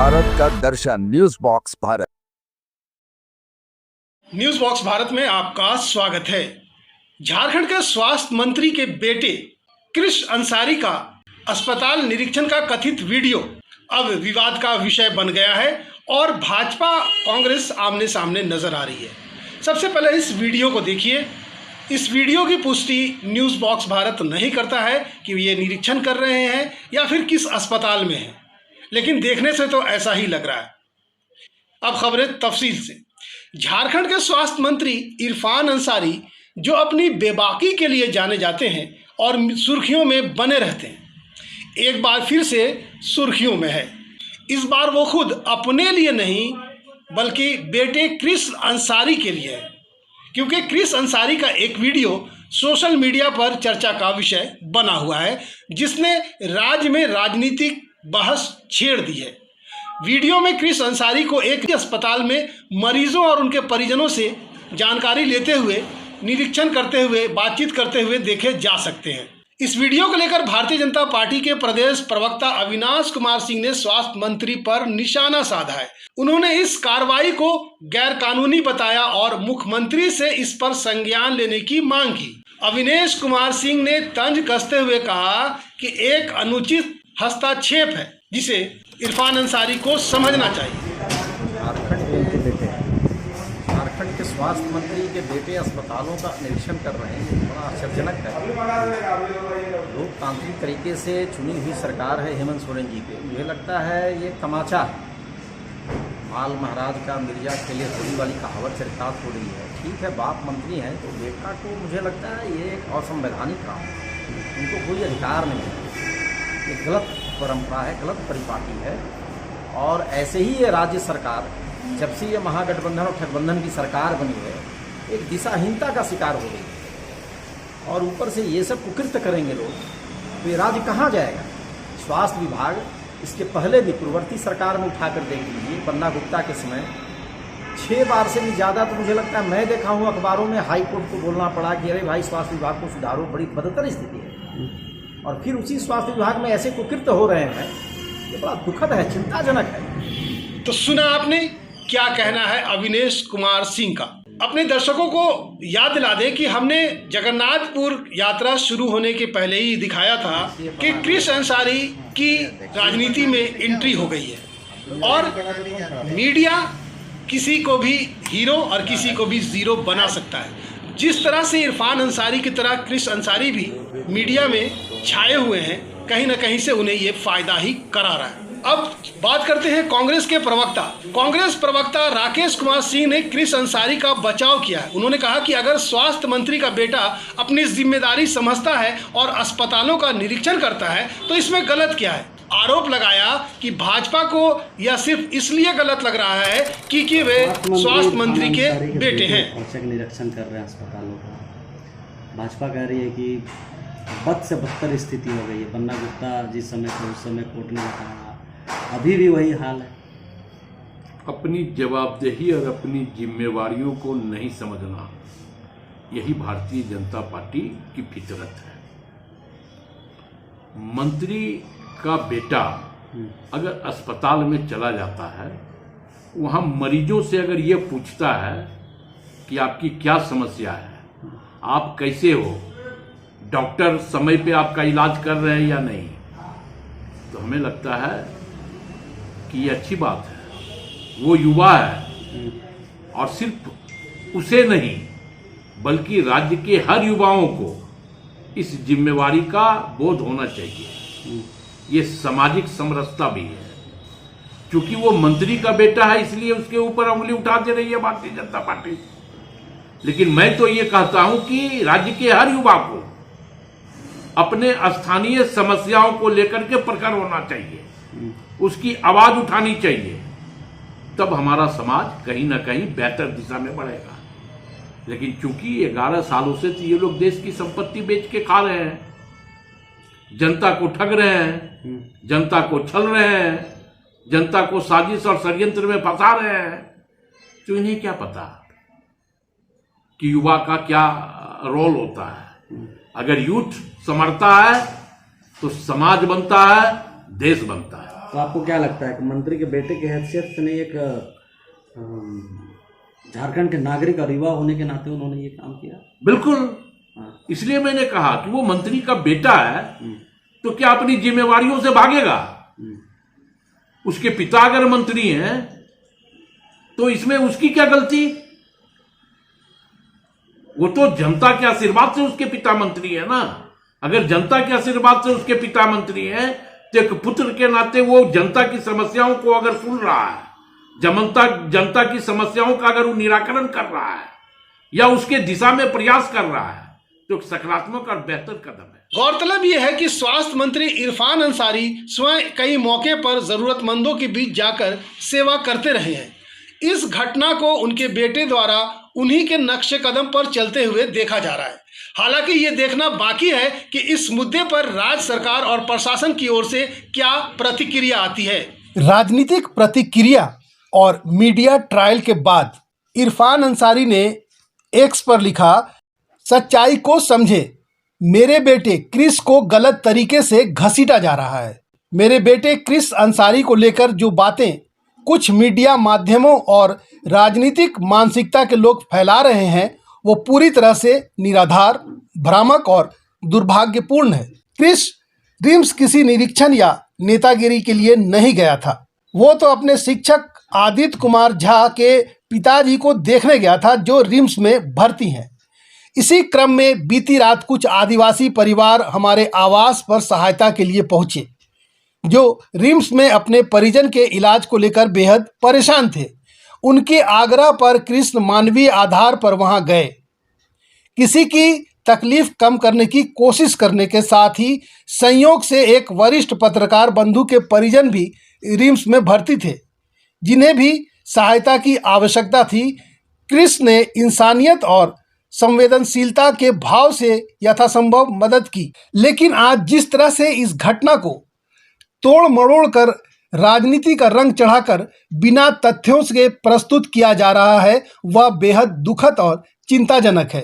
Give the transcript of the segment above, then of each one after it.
भारत का दर्शन news box Bharat. News box Bharat में आपका स्वागत है। झारखंड के स्वास्थ्य मंत्री के बेटे कृष अंसारी का अस्पताल निरीक्षण का कथित वीडियो अब विवाद का विषय बन गया है और भाजपा कांग्रेस आमने सामने नजर आ रही है। सबसे पहले इस वीडियो को देखिए। इस वीडियो की पुष्टि न्यूज बॉक्स भारत नहीं करता है कि ये निरीक्षण कर रहे हैं या फिर किस अस्पताल में है, लेकिन देखने से तो ऐसा ही लग रहा है। अब खबरें तफसील से। झारखंड के स्वास्थ्य मंत्री इरफान अंसारी, जो अपनी बेबाकी के लिए जाने जाते हैं और सुर्खियों में बने रहते हैं, एक बार फिर से सुर्खियों में है। इस बार वो खुद अपने लिए नहीं बल्कि बेटे कृष अंसारी के लिए है, क्योंकि कृष अंसारी का एक वीडियो सोशल मीडिया पर चर्चा का विषय बना हुआ है, जिसने राज्य में राजनीतिक बहस छेड़ दी है। वीडियो में कृष अंसारी को एक अस्पताल में मरीजों और उनके परिजनों से जानकारी लेते हुए, निरीक्षण करते हुए, बातचीत करते हुए देखे जा सकते हैं। इस वीडियो को लेकर भारतीय जनता पार्टी के प्रदेश प्रवक्ता अविनाश कुमार सिंह ने स्वास्थ्य मंत्री पर निशाना साधा है। उन्होंने इस कार्रवाई को गैरकानूनी बताया और मुख्यमंत्री से इस पर संज्ञान लेने की मांग की। अविनाश कुमार सिंह ने तंज कसते हुए कहा कि एक अनुचित हस्तक्षेप है, जिसे इरफान अंसारी को समझना चाहिए। झारखंड के स्वास्थ्य मंत्री के बेटे अस्पतालों का निरीक्षण कर रहे हैं, बड़ा आश्चर्यजनक है। लोकतांत्रिक तरीके से चुनी हुई सरकार है हेमंत सोरेन जी के, मुझे लगता है ये तमाचा है। माल महाराज का मिर्जा खेले होली वाली कहावत चरितार्थ हो रही है। ठीक है, बाप मंत्री हैं तो बेटा को, मुझे लगता है ये एक असंवैधानिक काम है। उनको कोई अधिकार नहीं है, ये गलत परंपरा है, गलत परिपाटी है। और ऐसे ही ये राज्य सरकार, जब से ये महागठबंधन और ठगबंधन की सरकार बनी है, एक दिशाहीनता का शिकार हो गई है। और ऊपर से ये सब कुकृत्य करेंगे लोग, तो ये राज्य कहाँ जाएगा? स्वास्थ्य विभाग इसके पहले भी पूर्ववर्ती सरकार में उठाकर देख लीजिए, बन्ना गुप्ता के समय 6 बार से भी ज़्यादा, तो मुझे लगता है मैं देखा हूँ अखबारों में हाई कोर्ट को बोलना पड़ा कि अरे भाई स्वास्थ्य विभाग को सुधारो, बड़ी बदतर स्थिति है। और फिर उसी स्वास्थ्य विभाग में ऐसे कुकृत्य हो रहे हैं, ये बड़ा दुखद है, चिंताजनक है। तो सुना आपने क्या कहना है अविनाश कुमार सिंह का। अपने दर्शकों को याद दिला दें कि हमने जगन्नाथपुर यात्रा शुरू होने के पहले ही दिखाया था कि कृष अंसारी की राजनीति में एंट्री हो गई है और मीडिया किसी को भी हीरो और किसी को भी जीरो बना सकता है। जिस तरह से इरफान अंसारी की तरह कृष अंसारी भी मीडिया में छाए हुए हैं, कहीं ना कहीं से उन्हें ये फायदा ही करा रहा है। अब बात करते हैं कांग्रेस के प्रवक्ता। कांग्रेस प्रवक्ता राकेश कुमार सिंह ने कृष अंसारी का बचाव किया है। उन्होंने कहा कि अगर स्वास्थ्य मंत्री का बेटा अपनी जिम्मेदारी समझता है और अस्पतालों का निरीक्षण करता है तो इसमें गलत क्या है। आरोप लगाया कि भाजपा को यह सिर्फ इसलिए गलत लग रहा है कि वे स्वास्थ्य मंत्री के बेटे हैं। औचक निरीक्षण कर रहे हैं अस्पतालों का। भाजपा कह रही है कि बद से बदतर स्थिति हो गई है। बन्ना गुप्ता जिस समय थे उस समय कोर्ट ने बताया, अभी भी वही हाल है। अपनी जवाबदेही और अपनी जिम्मेवारियों को नहीं समझना, यही भारतीय जनता पार्टी की फितरत है। मंत्री का बेटा अगर अस्पताल में चला जाता है, वहां मरीजों से अगर ये पूछता है कि आपकी क्या समस्या है, आप कैसे हो, डॉक्टर समय पे आपका इलाज कर रहे हैं या नहीं, तो हमें लगता है कि ये अच्छी बात है। वो युवा है और सिर्फ उसे नहीं बल्कि राज्य के हर युवाओं को इस जिम्मेवारी का बोध होना चाहिए। ये सामाजिक समरसता भी है। क्योंकि वो मंत्री का बेटा है इसलिए उसके ऊपर उंगली उठाते रही है भारतीय जनता पार्टी। लेकिन मैं तो ये कहता हूं कि राज्य के हर युवा को अपने स्थानीय समस्याओं को लेकर के प्रखर होना चाहिए, उसकी आवाज उठानी चाहिए, तब हमारा समाज कहीं ना कहीं बेहतर दिशा में बढ़ेगा। लेकिन चूंकि 11 सालों से ये लोग देश की संपत्ति बेच के खा रहे हैं, जनता को ठग रहे हैं, जनता को छल रहे हैं, जनता को साजिश और षड्यंत्र में फंसा रहे हैं, तो इन्हें क्या पता कि युवा का क्या रोल होता है। अगर यूथ समझता है तो समाज बनता है, देश बनता है। तो आपको क्या लगता है कि मंत्री के बेटे की हैसियत से नहीं, एक झारखंड के नागरिक और युवा होने के नाते उन्होंने ये काम किया? बिल्कुल, हाँ। इसलिए मैंने कहा कि वो मंत्री का बेटा है तो क्या अपनी जिम्मेवारियों से भागेगा? उसके पिता अगर मंत्री हैं तो इसमें उसकी क्या गलती? वो तो जनता के आशीर्वाद से उसके पिता मंत्री है ना। अगर जनता के आशीर्वाद से उसके पिता मंत्री हैं तो एक पुत्र के नाते वो जनता की समस्याओं को अगर सुन रहा है, जनता की समस्याओं का अगर वो निराकरण कर रहा है या उसके दिशा में प्रयास कर रहा है तो एक सकारात्मक और बेहतर कदम है। गौरतलब यह है कि स्वास्थ्य मंत्री इरफान अंसारी स्वयं कई मौके पर जरूरतमंदों के बीच जाकर सेवा करते रहे हैं। इस घटना को उनके बेटे द्वारा उन्हीं के नक्शे कदम पर चलते हुए देखा जा रहा है। हालांकि ये देखना बाकी है कि इस मुद्दे पर राज्य सरकार और प्रशासन की ओर से क्या प्रतिक्रिया आती है। राजनीतिक प्रतिक्रिया और मीडिया ट्रायल के बाद इरफान अंसारी ने एक्स पर लिखा, सच्चाई को समझे, मेरे बेटे क्रिस को गलत तरीके से घसीटा जा रहा है। मेरे बेटे क्रिस अंसारी को लेकर जो बातें कुछ मीडिया माध्यमों और राजनीतिक मानसिकता के लोग फैला रहे हैं वो पूरी तरह से निराधार, भ्रामक और दुर्भाग्यपूर्ण है। क्रिस रिम्स किसी निरीक्षण या नेतागिरी के लिए नहीं गया था। वो तो अपने शिक्षक आदित्य कुमार झा के पिताजी को देखने गया था जो रिम्स में भर्ती हैं। इसी क्रम में बीती रात कुछ आदिवासी परिवार हमारे आवास पर सहायता के लिए पहुंचे जो रिम्स में अपने परिजन के इलाज को लेकर बेहद परेशान थे। उनके आग्रह पर कृष्ण मानवीय आधार पर वहां गए। किसी की तकलीफ कम करने की कोशिश करने के साथ ही संयोग से एक वरिष्ठ पत्रकार बंधु के परिजन भी रिम्स में भर्ती थे जिन्हें भी सहायता की आवश्यकता थी। कृष्ण ने इंसानियत और संवेदनशीलता के भाव से यथासंभव मदद की। लेकिन आज जिस तरह से इस घटना को तोड़ मरोड़ कर राजनीति का रंग चढ़ाकर बिना तथ्यों से प्रस्तुत किया जा रहा है वह बेहद दुखद और चिंताजनक है।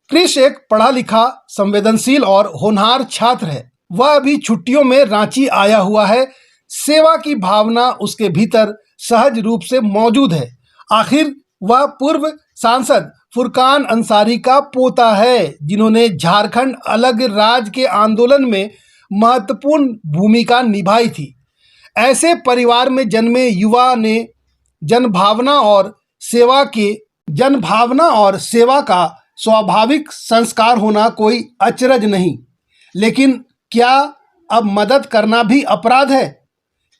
क्रिश एक पढ़ा लिखा, संवेदनशील और होनहार छात्र है। वह अभी छुट्टियों में रांची आया हुआ है। सेवा की भावना उसके भीतर सहज रूप से मौजूद है। आखिर वह पूर्व सांसद फुरकान अंसारी का पोता है जिन्होंने झारखंड अलग राज्य के आंदोलन में महत्वपूर्ण भूमिका निभाई थी। ऐसे परिवार में जन्मे युवा ने जनभावना और सेवा का स्वाभाविक संस्कार होना कोई अचरज नहीं। लेकिन क्या अब मदद करना भी अपराध है?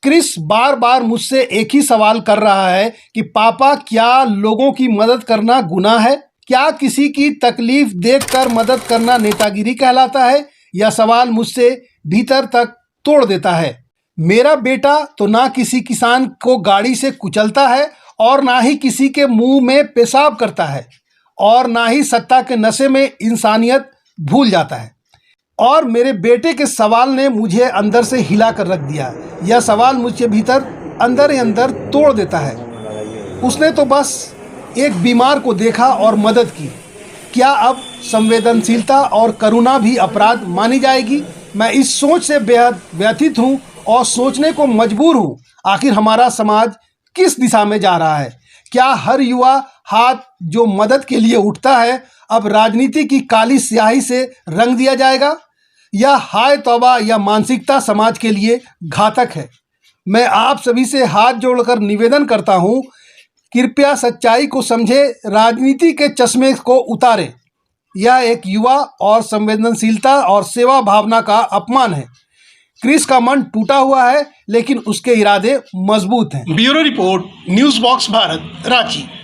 क्रिस बार बार मुझसे एक ही सवाल कर रहा है कि पापा, क्या लोगों की मदद करना गुनाह है? क्या किसी की तकलीफ देखकर मदद करना नेतागिरी कहलाता है? यह सवाल मुझसे भीतर तक तोड़ देता है। मेरा बेटा तो ना किसी किसान को गाड़ी से कुचलता है और ना ही किसी के मुंह में पेशाब करता है और ना ही सत्ता के नशे में इंसानियत भूल जाता है। और मेरे बेटे के सवाल ने मुझे अंदर से हिला कर रख दिया। यह सवाल मुझे भीतर अंदर ही अंदर तोड़ देता है। उसने तो बस एक बीमार को देखा और मदद की। क्या अब संवेदनशीलता और करुणा भी अपराध मानी जाएगी? मैं इस सोच से बेहद व्यथित हूँ और सोचने को मजबूर हूँ, आखिर हमारा समाज किस दिशा में जा रहा है? क्या हर युवा हाथ जो मदद के लिए उठता है अब राजनीति की काली स्याही से रंग दिया जाएगा? यह हाय तौबा, यह मानसिकता समाज के लिए घातक है। मैं आप सभी से हाथ जोड़कर निवेदन करता हूँ, कृपया सच्चाई को समझे, राजनीति के चश्मे को उतारें। यह एक युवा और संवेदनशीलता और सेवा भावना का अपमान है। क्रिस का मन टूटा हुआ है लेकिन उसके इरादे मजबूत हैं। Bureau report, news box Bharat, Ranchi.